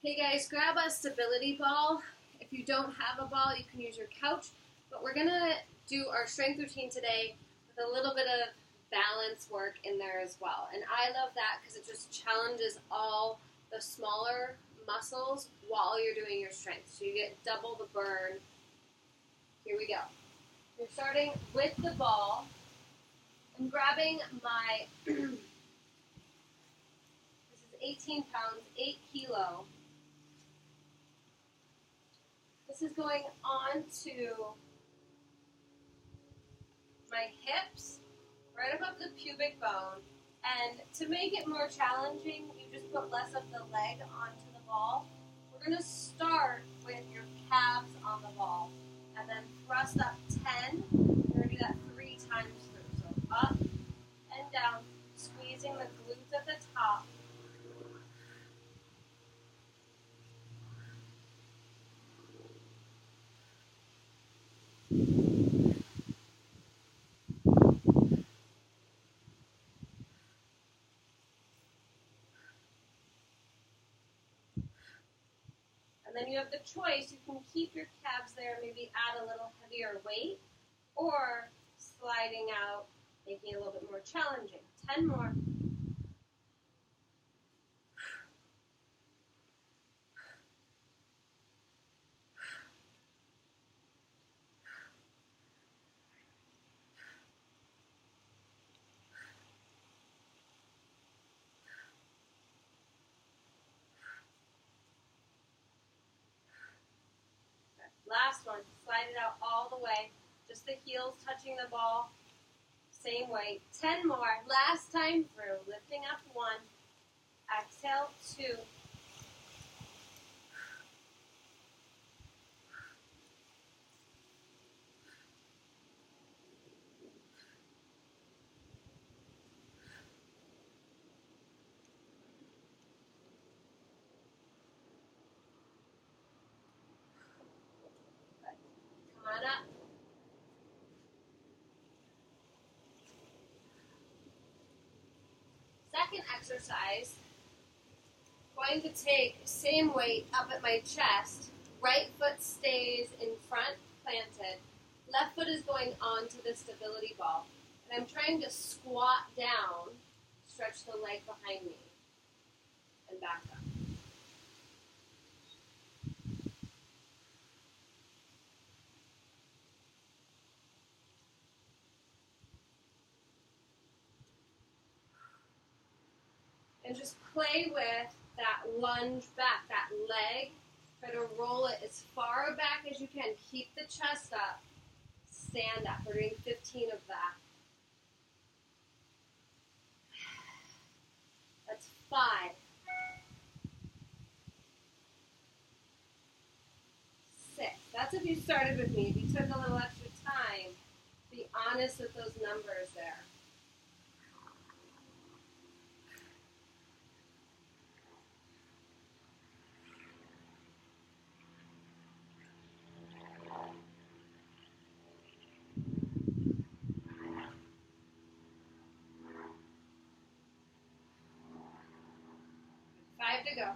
Hey guys, grab a stability ball. If you don't have a ball, you can use your couch, but we're gonna do our strength routine today with a little bit of balance work in there as well. And I love that because it just challenges all the smaller muscles while you're doing your strength. So you get double the burn. Here we go. You're starting with the ball. I'm grabbing my, this is 18 pounds, 8 kilo. This is going on to my hips, right above the pubic bone. And to make it more challenging, you just put less of the leg onto the ball. We're going to start with your calves on the ball and then thrust up 10. We're going to do that 3 times through. So up and down, squeezing the glutes at the top. And then you have the choice. You can keep your calves there, maybe add a little heavier weight, or sliding out, making it a little bit more challenging. 10 more. Last one, slide it out all the way. Just the heels touching the ball. Same way. 10 more. Last time through. Lifting up 1. Exhale, 2. Come on up. Second exercise, going to take same weight up at my chest. Right foot stays in front, planted. Left foot is going onto the stability ball. And I'm trying to squat down, stretch the leg behind me, and back up. And just play with that lunge back, that leg. Try to roll it as far back as you can. Keep the chest up. Stand up. We're doing 15 of that. That's 5. 6. That's if you started with me. If you took a little extra time, be honest with those numbers there. Five to go.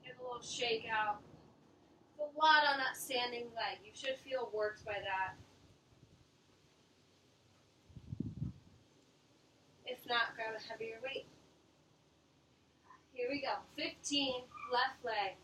Give a little shake out. It's a lot on that standing leg. You should feel worked by that. If not, grab a heavier weight. Here we go. 15, left leg.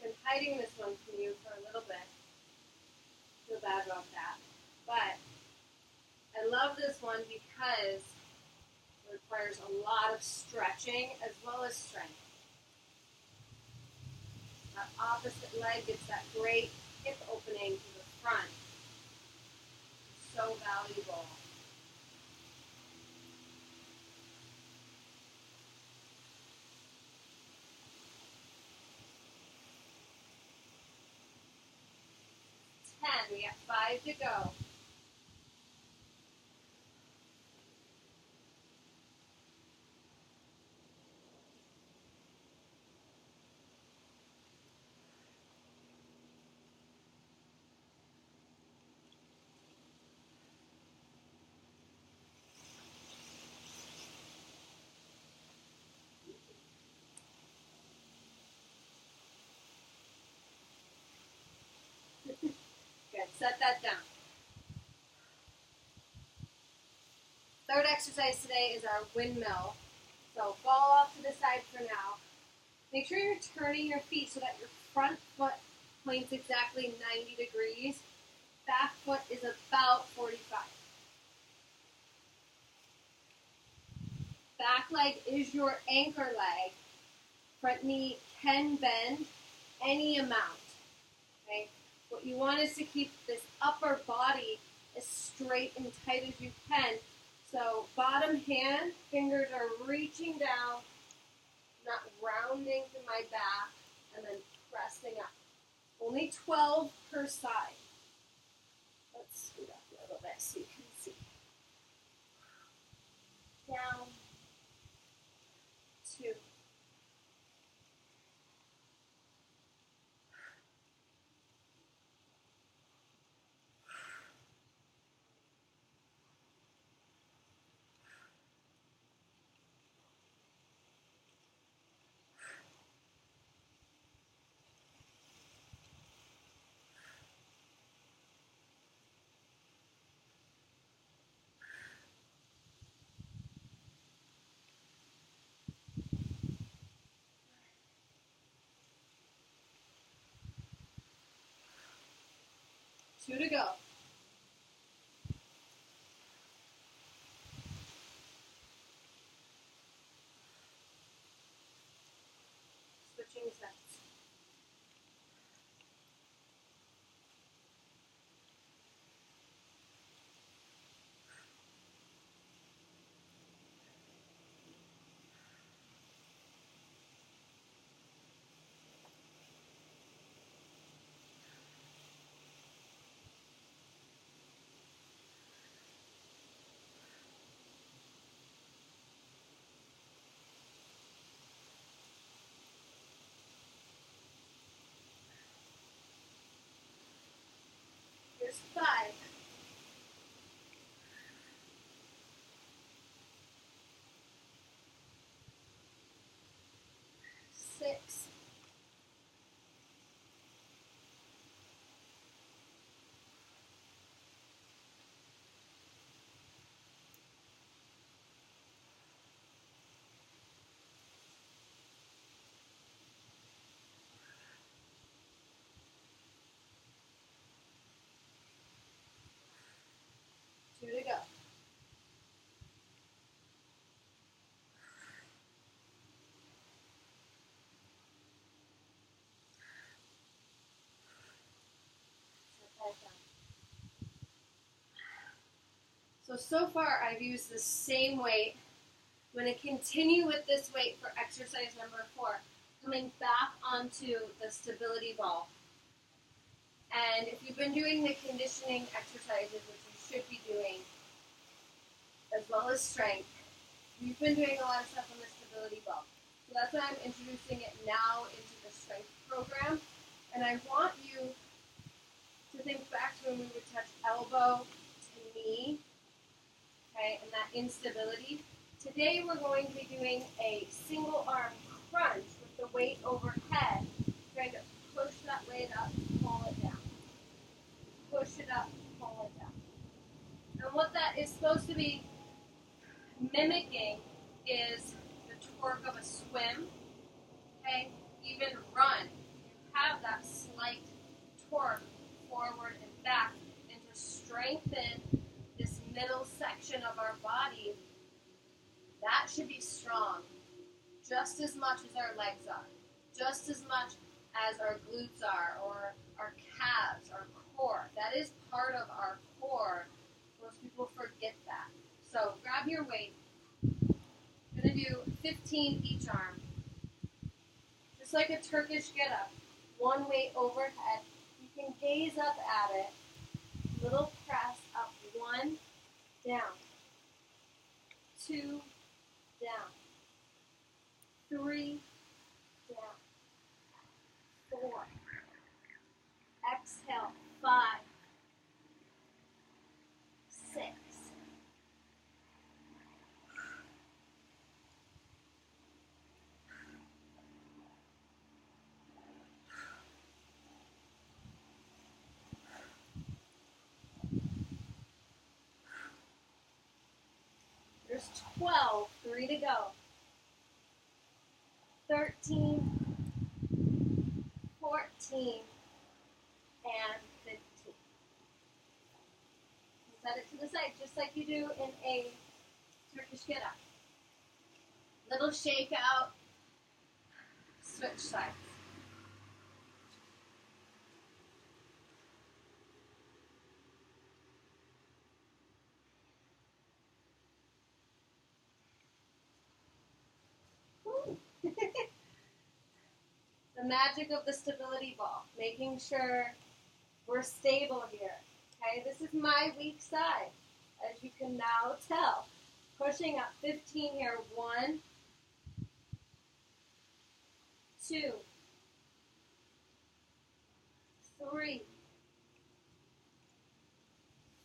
Been hiding this one from you for a little bit. Feel bad about that. But I love this one because it requires a lot of stretching as well as strength. That opposite leg gets that great hip opening to the front. So valuable. We got 5 to go. Good, set that down. Third exercise today is our windmill. So ball off to the side for now. Make sure you're turning your feet so that your front foot points exactly 90 degrees. Back foot is about 45. Back leg is your anchor leg. Front knee can bend any amount. Okay? What you want is to keep this upper body as straight and tight as you can. So bottom hand, fingers are reaching down, not rounding through my back, and then pressing up. Only 12 per side. Let's scoot up a little bit so you can see. Down, 2. 2 to go. Switching sets. Here's 5. 6. 2 to go. So far I've used the same weight. I'm going to continue with this weight for exercise number 4, coming back onto the stability ball. And if you've been doing the conditioning exercises, which you should be doing, as well as strength, you've been doing a lot of stuff on the stability ball. So that's why I'm introducing it now into the strength program. And I want you to think back to when we would touch elbow to knee, okay, and that instability. Today we're going to be doing a single arm crunch with the weight overhead, trying to push that weight up, pull it down. Push it up, pull it down. And what that is supposed to be mimicking is the torque of a swim, okay? Even run, you have that slight torque forward and back, and to strengthen strengthen this middle section of our body. That should be strong just as much as our legs are, just as much as our glutes are, or our calves, our core. That is part of our core. Most people forget that. So grab your weight. I'm going to do 15 each arm. Just like a Turkish get-up. One weight overhead. You can gaze up at it. Little press up. 1, down. 2, down. 3, down. 4. Exhale. 5, 6. There's 12, 3 to go. 13, 14, and 15. Set it to the side, just like you do in a Turkish get-up. Little shake out, switch sides. The magic of the stability ball, making sure we're stable here. Okay, this is my weak side, as you can now tell. Pushing up 15 here. 1, 2, 3,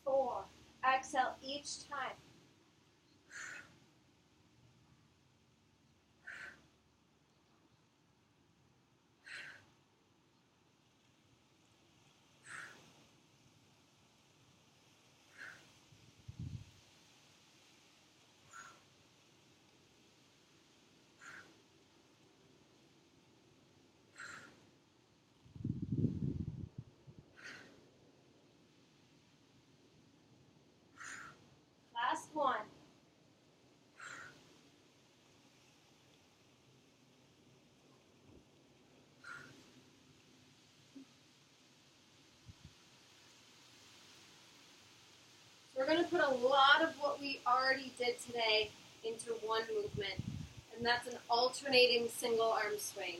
4. Exhale each time. Last one. We're going to put a lot of what we already did today into one movement, and that's an alternating single arm swing.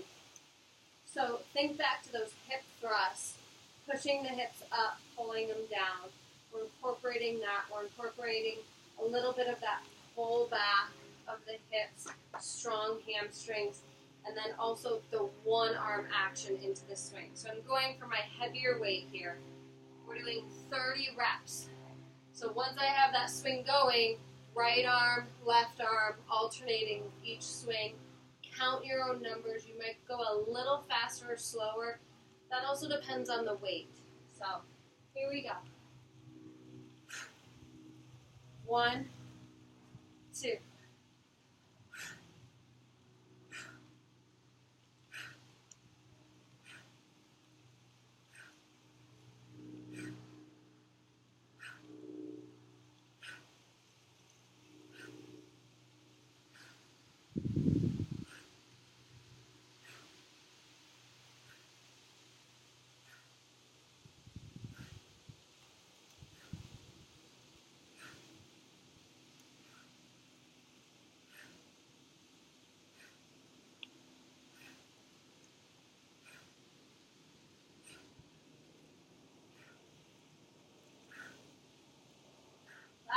So think back to those hip thrusts, pushing the hips up, pulling them down. We're incorporating that. We're incorporating a little bit of that pull back of the hips, strong hamstrings, and then also the one arm action into the swing. So I'm going for my heavier weight here. We're doing 30 reps. So once I have that swing going, right arm, left arm, alternating each swing. Count your own numbers. You might go a little faster or slower. That also depends on the weight. So here we go. 1, 2.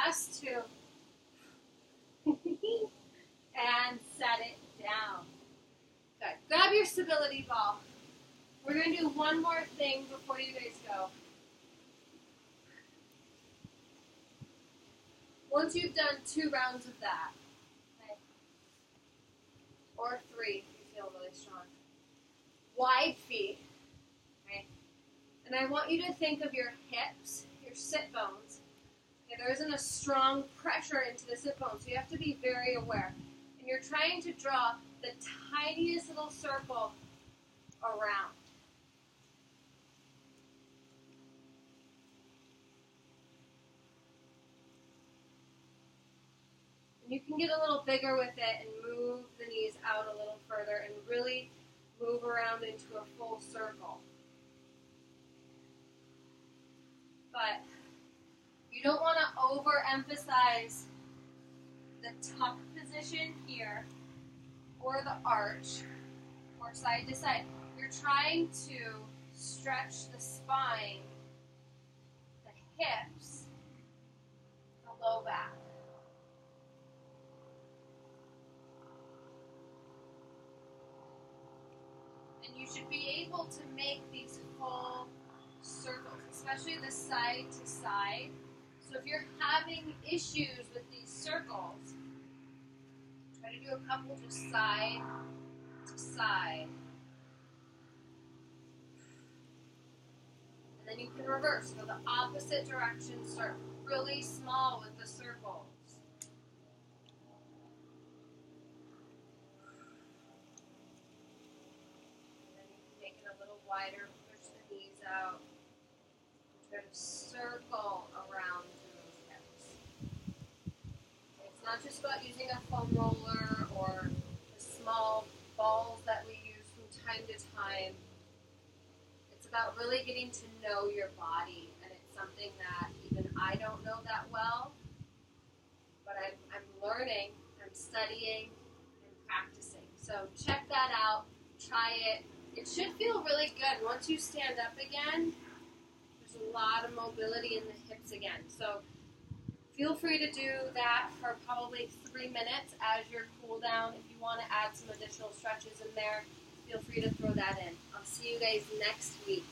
Last 2. And set it down. Good. Grab your stability ball. We're going to do one more thing before you guys go. Once you've done 2 rounds of that, okay, or 3 if you feel really strong, wide feet, okay, and I want you to think of your hips, your sit bones. Okay, there isn't a strong pressure into the sit bone, so you have to be very aware. And you're trying to draw the tiniest little circle around. You can get a little bigger with it and move the knees out a little further and really move around into a full circle. But you don't want to overemphasize the tuck position here or the arch or side to side. You're trying to stretch the spine, the hips, the low back. And you should be able to make these full circles, especially the side to side. So if you're having issues with these circles, try to do a couple just side to side. And then you can reverse. Go the opposite direction. Start really small with the circles. And then you can make it a little wider. Push the knees out. Try to circle around those hips. It's not just about using a foam roller or the small balls that we use from time to time. It's about really getting to know your body, and it's something that even I don't know that well, but I'm learning, I'm studying, and practicing. So check that out, try it. It should feel really good once you stand up again. There's a lot of mobility in the hips again. So feel free to do that for probably 3 minutes as your cool down. If you want to add some additional stretches in there, feel free to throw that in. I'll see you guys next week.